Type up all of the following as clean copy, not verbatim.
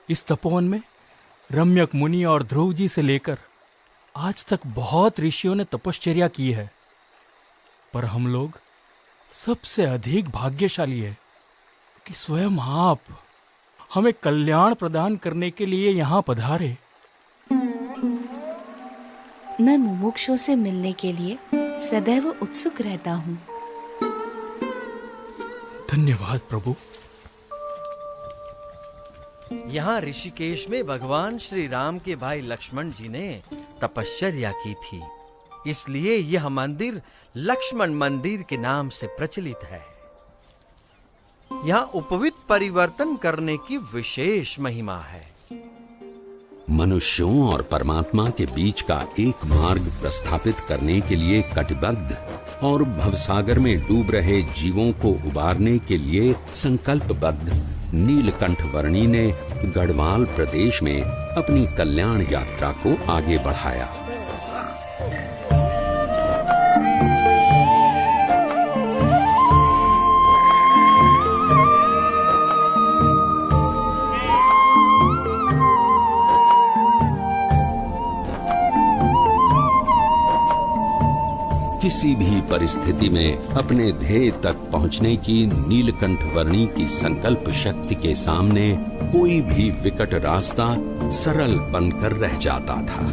इस तपोवन में रम्यक मुनि और ध्रुव जी से लेकर आज तक बहुत ऋषियों ने तपश्चर्या की है, पर हम लोग सबसे अधिक भाग्यशाली है कि स्वयं आप हमें कल्याण प्रदान करने के लिए यहाँ पधारे। मैं मुमुक्षुओं से मिलने के लिए सदैव उत्सुक रहता हूँ। धन्यवाद प्रभु। यहाँ ऋषिकेश में भगवान श्री राम के भाई लक्ष्मण जी ने तपश्चर्या की थी, इसलिए यह मंदिर लक्ष्मण मंदिर के नाम से प्रचलित है। यहाँ उपवित परिवर्तन करने की विशेष महिमा है। मनुष्यों और परमात्मा के बीच का एक मार्ग प्रस्थापित करने के लिए कटिबद्ध और भवसागर में डूब रहे जीवों को उबारने के लिए संकल्पबद्ध नीलकंठ वर्णी ने गढ़वाल प्रदेश में अपनी कल्याण यात्रा को आगे बढ़ाया। किसी भी परिस्थिति में अपने ध्येय तक पहुंचने की नीलकंठ वर्णी की संकल्प शक्ति के सामने कोई भी विकट रास्ता सरल बनकर रह जाता था।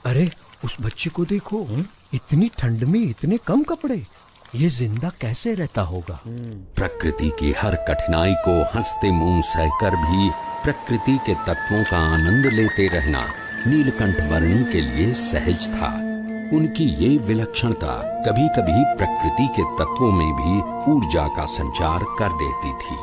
अरे उस बच्चे को देखो, इतनी ठंड में इतने कम कपड़े, ये जिंदा कैसे रहता होगा? प्रकृति की हर कठिनाई को हंसते मुंह सहकर भी प्रकृति के तत्वों का आनंद लेते रहना नीलकंठ वर्णी के लिए सहज था। उनकी ये विलक्षणता कभी-कभी प्रकृति के तत्वों में भी ऊर्जा का संचार कर देती थी।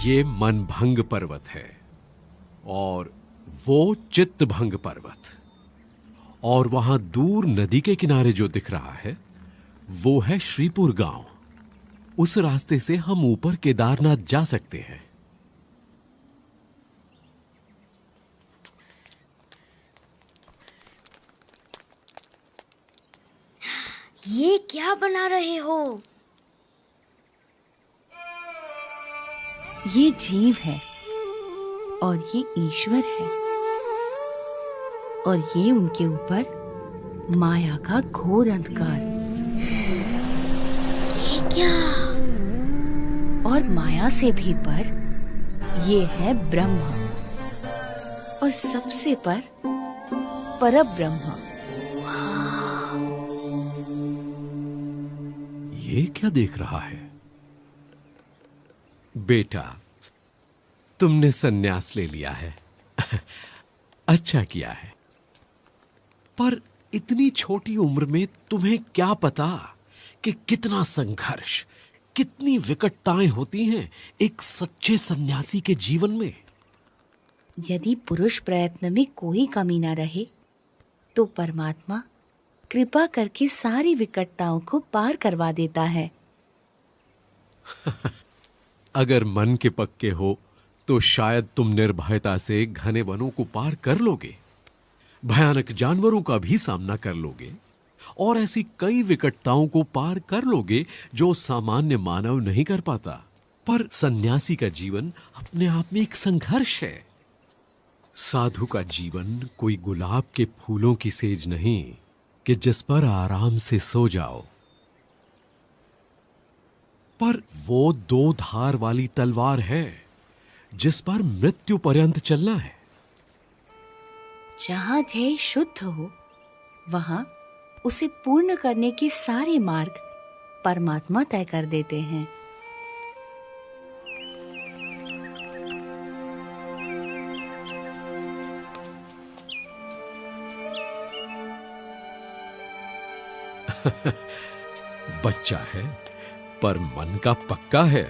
ये मनभंग पर्वत है और वो चित्तभंग पर्वत, और वहां दूर नदी के किनारे जो दिख रहा है वो है श्रीपुर गांव। उस रास्ते से हम ऊपर केदारनाथ जा सकते हैं। ये क्या बना रहे हो? ये जीव है और ये ईश्वर है, और ये उनके ऊपर माया का घोर अंधकार। ये क्या? और माया से भी पर ये है ब्रह्म, और सबसे पर परब्रह्म। ये क्या देख रहा है? बेटा, तुमने सन्यास ले लिया है। अच्छा किया है, पर इतनी छोटी उम्र में तुम्हें क्या पता कि कितना संघर्ष, कितनी विकटताएं होती हैं एक सच्चे सन्यासी के जीवन में। यदि पुरुष प्रयत्न में कोई कमी ना रहे तो परमात्मा कृपा करके सारी विकटताओं को पार करवा देता है। अगर मन के पक्के हो तो शायद तुम निर्भयता से घने वनों को पार कर लोगे, भयानक जानवरों का भी सामना कर लोगे, और ऐसी कई विकटताओं को पार कर लोगे जो सामान्य मानव नहीं कर पाता। पर सन्यासी का जीवन अपने आप में एक संघर्ष है। साधु का जीवन कोई गुलाब के फूलों की सेज नहीं कि जिस पर आराम से सो जाओ, पर वो दो धार वाली तलवार है जिस पर मृत्यु पर्यंत चलना है। जहां ध्येय शुद्ध हो वहां उसे पूर्ण करने के सारे मार्ग परमात्मा तय कर देते हैं। बच्चा है पर मन का पक्का है।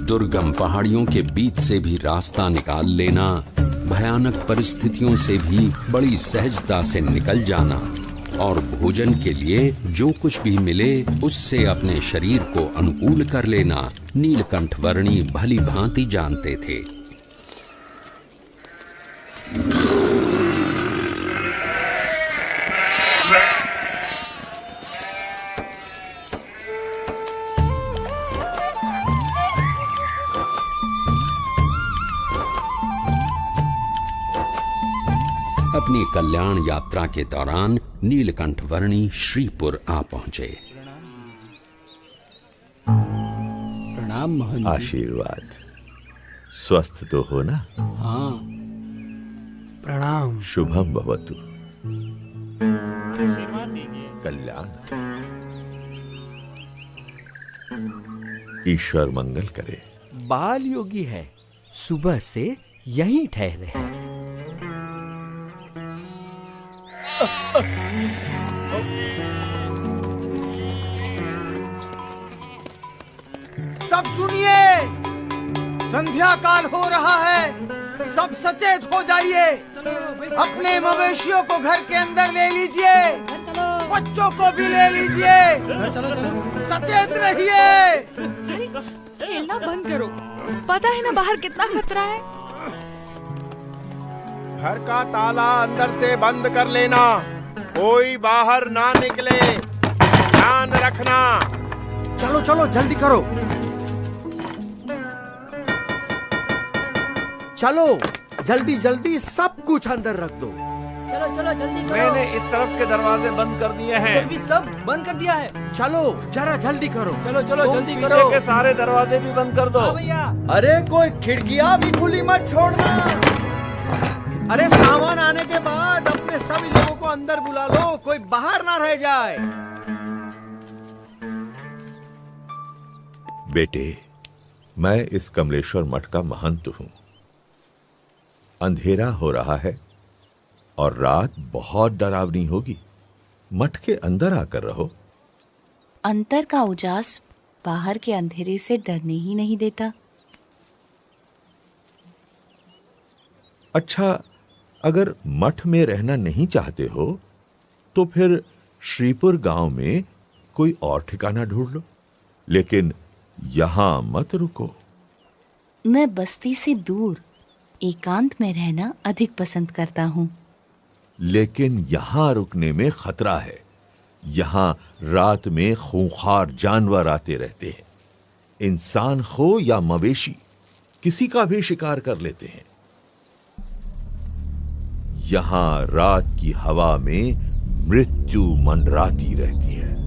दुर्गम पहाड़ियों के बीच से भी रास्ता निकाल लेना, भयानक परिस्थितियों से भी बड़ी सहजता से निकल जाना और भोजन के लिए जो कुछ भी मिले उससे अपने शरीर को अनुकूल कर लेना नीलकंठ वर्णी भली भांति जानते थे। अपनी कल्याण यात्रा के दौरान नीलकंठ वर्णी श्रीपुर आ पहुंचे। प्रणाम महंत जी। आशीर्वाद। स्वस्थ तो हो ना? हाँ। प्रणाम। शुभम भवतु। कल्याण। ईश्वर मंगल करे। बाल योगी है, सुबह से यहीं ठहरे हैं। सब सुनिए, संध्या काल हो रहा है, सब सचेत हो जाइए। अपने मवेशियों को घर के अंदर ले लीजिए, बच्चों को भी ले लीजिए, सचेत रहिए। खेलना बंद करो, पता है ना बाहर कितना खतरा है। घर का ताला अंदर से बंद कर लेना, कोई बाहर ना निकले, ध्यान रखना। चलो चलो जल्दी करो, चलो जल्दी जल्दी सब कुछ अंदर रख दो। चलो चलो जल्दी करो। मैंने इस तरफ के दरवाजे बंद कर दिए हैं। भी सब बंद कर दिया है। चलो जरा जल्दी करो। चलो चलो जल्दी करो। पीछे के सारे दरवाजे भी बंद कर दो। हाँ भैया। अरे कोई खिड़कियां भी खुली मत छोड़ना। अरे सामान आने के बाद अपने सभी लोगों को अंदर बुला लो, कोई बाहर ना रह जाए। बेटे, मैं इस कमलेश्वर मठ का महंत हूं। अंधेरा हो रहा है और रात बहुत डरावनी होगी। मठ के अंदर आकर रहो। अंतर का उजास बाहर के अंधेरे से डरने ही नहीं देता। अच्छा, अगर मठ में रहना नहीं चाहते हो तो फिर श्रीपुर गांव में कोई और ठिकाना ढूंढ लो, लेकिन यहां मत रुको। मैं बस्ती से दूर एकांत में रहना अधिक पसंद करता हूं। लेकिन यहां रुकने में खतरा है। यहां रात में खूंखार जानवर आते रहते हैं। इंसान हो या मवेशी, किसी का भी शिकार कर लेते हैं। यहां रात की हवा में मृत्यु मंडराती रहती है।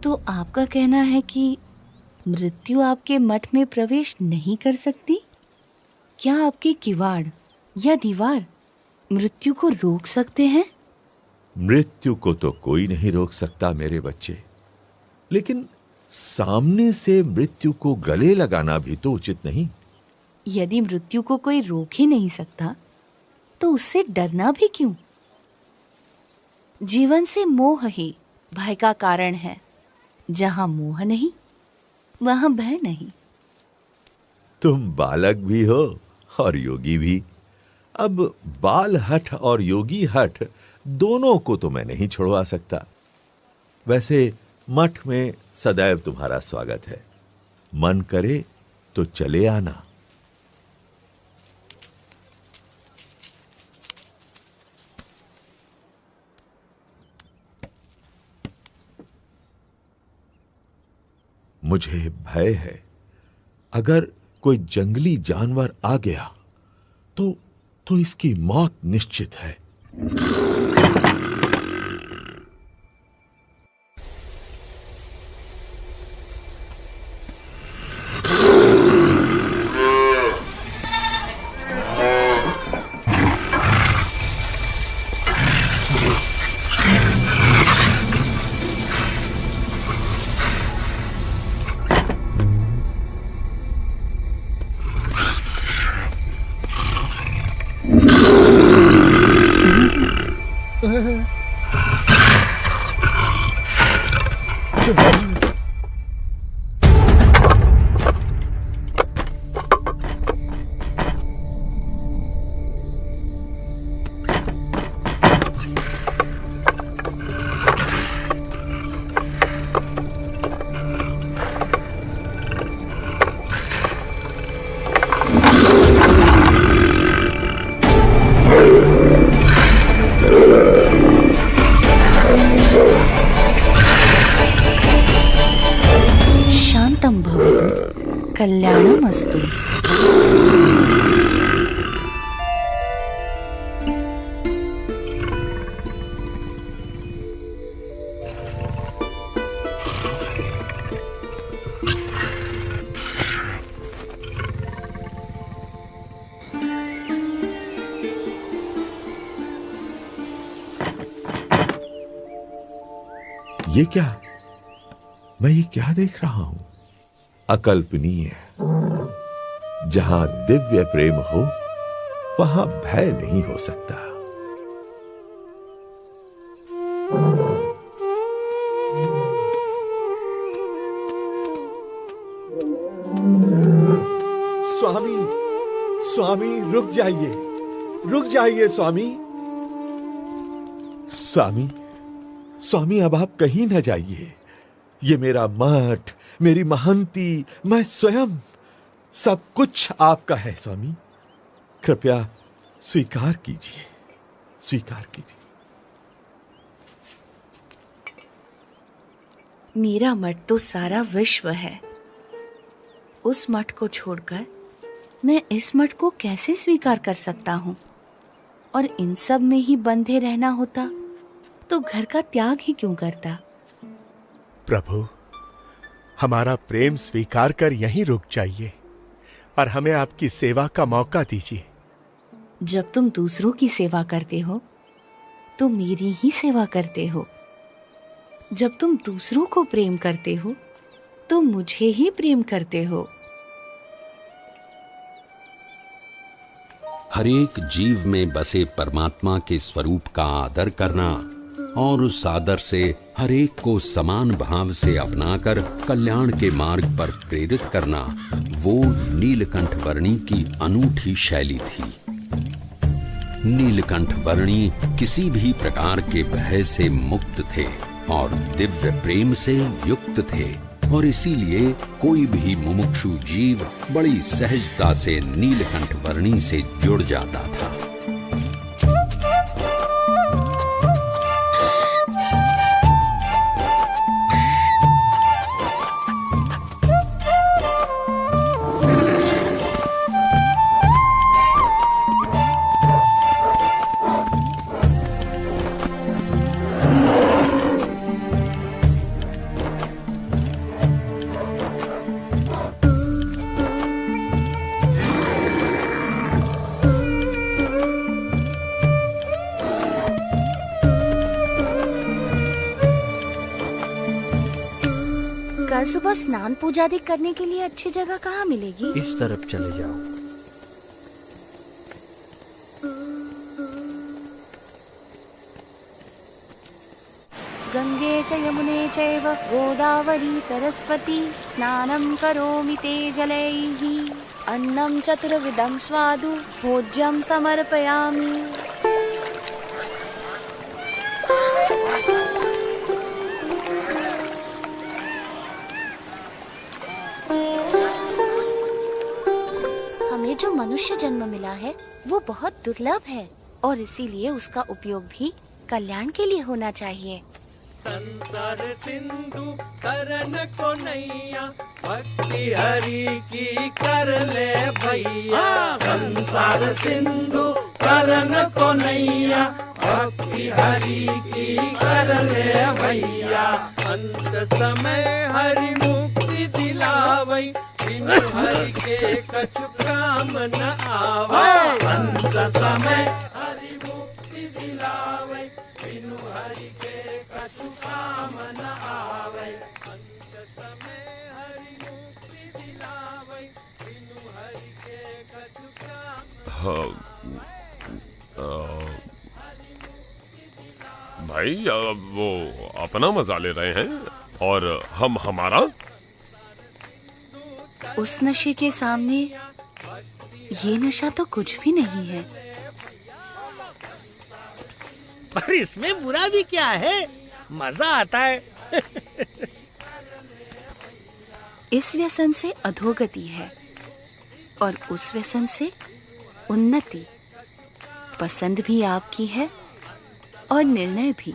तो आपका कहना है कि मृत्यु आपके मठ में प्रवेश नहीं कर सकती? क्या आपके किवाड़ या दीवार मृत्यु को रोक सकते हैं? मृत्यु को तो कोई नहीं रोक सकता मेरे बच्चे, लेकिन सामने से मृत्यु को गले लगाना भी तो उचित नहीं। यदि मृत्यु को कोई रोक ही नहीं सकता तो उससे डरना भी क्यों? जीवन से मोह ही भय का कारण है। जहां मोह नहीं वहां भय नहीं। तुम बालक भी हो और योगी भी। अब बाल हठ और योगी हठ दोनों को तो मैं नहीं छुड़वा सकता। वैसे मठ में सदैव तुम्हारा स्वागत है। मन करे तो चले आना। मुझे भय है, अगर कोई जंगली जानवर आ गया तो इसकी मौत निश्चित है। कल्याणमस्तु। ये क्या? मैं ये क्या देख रहा हूं? अकल्पनीय। जहां दिव्य प्रेम हो वहां भय नहीं हो सकता। स्वामी, स्वामी रुक जाइए, रुक जाइए स्वामी। स्वामी, स्वामी अब आप कहीं न जाइए। ये मेरा मठ, मेरी महंती, मैं स्वयं, सब कुछ आपका है स्वामी। कृपया स्वीकार कीजिए, स्वीकार कीजिए। मेरा मठ तो सारा विश्व है। उस मठ को छोड़कर मैं इस मठ को कैसे स्वीकार कर सकता हूँ? और इन सब में ही बंधे रहना होता तो घर का त्याग ही क्यों करता? प्रभु, हमारा प्रेम स्वीकार कर यहीं रुक जाइए और हमें आपकी सेवा का मौका दीजिए। जब तुम दूसरों की सेवा करते हो तो मेरी ही सेवा करते हो। जब तुम दूसरों को प्रेम करते हो तो मुझे ही प्रेम करते हो। हरेक जीव में बसे परमात्मा के स्वरूप का आदर करना और उस आदर से हरेक को समान भाव से अपनाकर कल्याण के मार्ग पर प्रेरित करना, वो नीलकंठ वर्णी की अनूठी शैली थी। नीलकंठ वर्णी किसी भी प्रकार के भय से मुक्त थे और दिव्य प्रेम से युक्त थे, और इसीलिए कोई भी मुमुक्षु जीव बड़ी सहजता से नीलकंठ वर्णी से जुड़ जाता था। कल सुबह स्नान पूजा आदि करने के लिए अच्छी जगह कहाँ मिलेगी? इस तरफ चले जाओ। गंगे च यमुने चैव गोदावरी सरस्वती स्नानं करोमि ते जलैः। अन्नं चतुर्विधं स्वादु भोज्यं समर्पयामि। हमें जो मनुष्य जन्म मिला है वो बहुत दुर्लभ है और इसीलिए उसका उपयोग भी कल्याण के लिए होना चाहिए। संसार सिंधु करन को नैया, भक्ति हरि की कर ले भैया। संसार सिंधु करन को नैया, भक्ति हरि की कर ले भैया। अंत समय हरि मुक्ति दिलावै, बिनु हरि के कछु काम न आवै। अंत समय हरि मुक्ति दिलावै, बिनु हरि के कछु काम न आवै। अंत समय हरि मुक्ति दिलावै, बिनु हरि के कछु काम। भाई वो अपना मजा ले रहे हैं और हम हमारा। उस नशे के सामने ये नशा तो कुछ भी नहीं है। पर इसमें बुरा भी क्या है, मजा आता है। इस व्यसन से अधोगति है और उस व्यसन से उन्नति। पसंद भी आपकी है और निर्णय भी।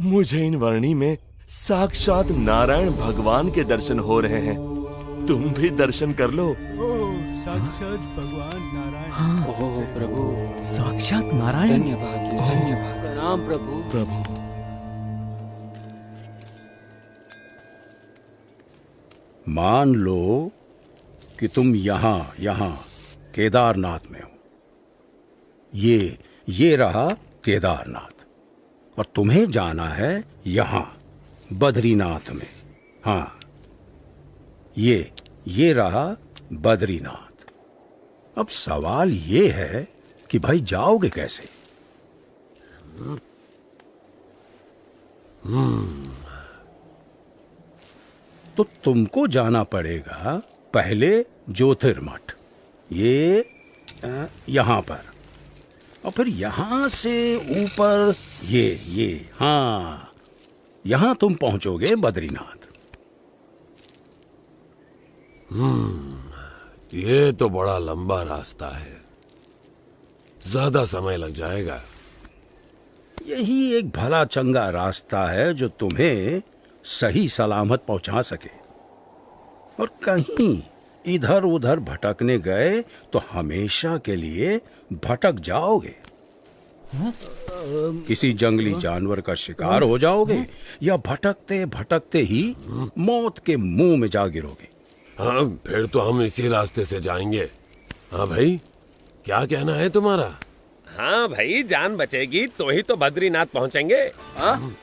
मुझे इन वर्णी में साक्षात नारायण भगवान के दर्शन हो रहे हैं। तुम भी दर्शन कर लो। साक्षात भगवान नारायण। हाँ। ओह प्रभु, साक्षात नारायण। धन्यवाद धन्यवाद। प्रणाम प्रभु। प्रभु मान लो कि तुम यहाँ केदारनाथ में हो। ये रहा केदारनाथ, और तुम्हें जाना है यहाँ बद्रीनाथ में। हाँ, ये रहा बद्रीनाथ। अब सवाल ये है कि भाई जाओगे कैसे? तो तुमको जाना पड़ेगा पहले ज्योतिर्मठ, ये यहाँ पर, और फिर यहाँ से ऊपर ये हाँ, यहाँ तुम पहुंचोगे बद्रीनाथ। ये तो बड़ा लंबा रास्ता है, ज्यादा समय लग जाएगा। यही एक भला चंगा रास्ता है जो तुम्हें सही सलामत पहुंचा सके। और कहीं इधर उधर भटकने गए तो हमेशा के लिए भटक जाओगे। किसी जंगली जानवर का शिकार हो जाओगे, या भटकते भटकते ही मौत के मुंह में जा गिरोगे। हाँ, फिर तो हम इसी रास्ते से जाएंगे। हाँ भाई, क्या कहना है तुम्हारा? हाँ भाई, जान बचेगी तो ही तो बद्रीनाथ पहुंचेंगे। हाँ?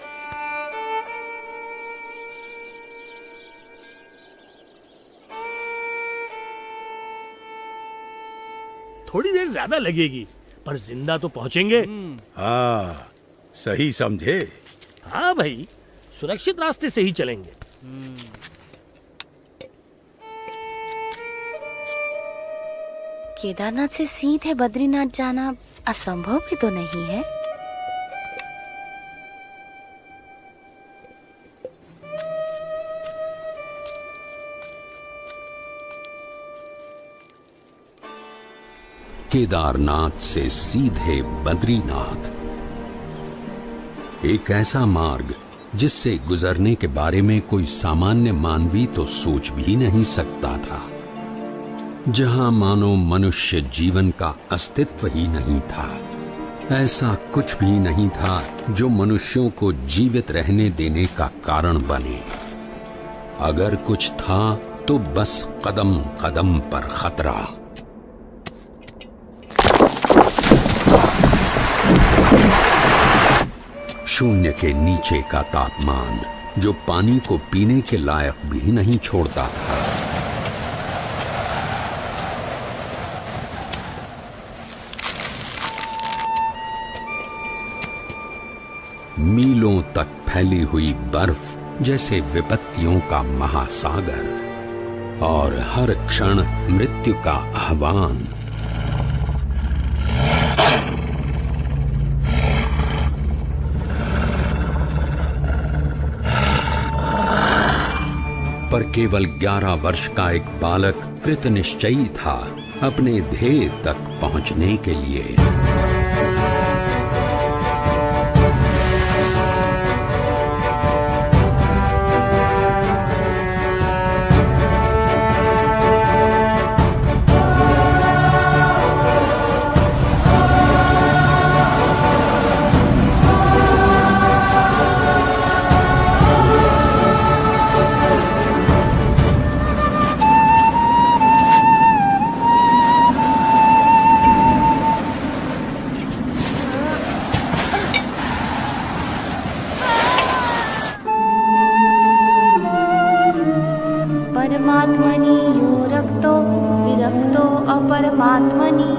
थोड़ी देर ज्यादा लगेगी, पर जिंदा तो पहुंचेंगे। हाँ, सही समझे। हाँ भाई, सुरक्षित रास्ते से ही चलेंगे। केदारनाथ से सीधे बद्रीनाथ जाना असंभव भी तो नहीं है। केदारनाथ से सीधे बद्रीनाथ, एक ऐसा मार्ग जिससे गुजरने के बारे में कोई सामान्य मानवी तो सोच भी नहीं सकता था, जहां मानो मनुष्य जीवन का अस्तित्व ही नहीं था। ऐसा कुछ भी नहीं था जो मनुष्यों को जीवित रहने देने का कारण बने। अगर कुछ था तो बस कदम कदम पर खतरा। शून्य के नीचे का तापमान जो पानी को पीने के लायक भी नहीं छोड़ता था। मीलों तक फैली हुई बर्फ जैसे विपत्तियों का महासागर, और हर क्षण मृत्यु का आह्वान। पर केवल 11 वर्ष का एक बालक कृत निश्चयी था अपने ध्येय तक पहुंचने के लिए। परमात्मनि यो रक्तो विरक्तो अपरमात्मनि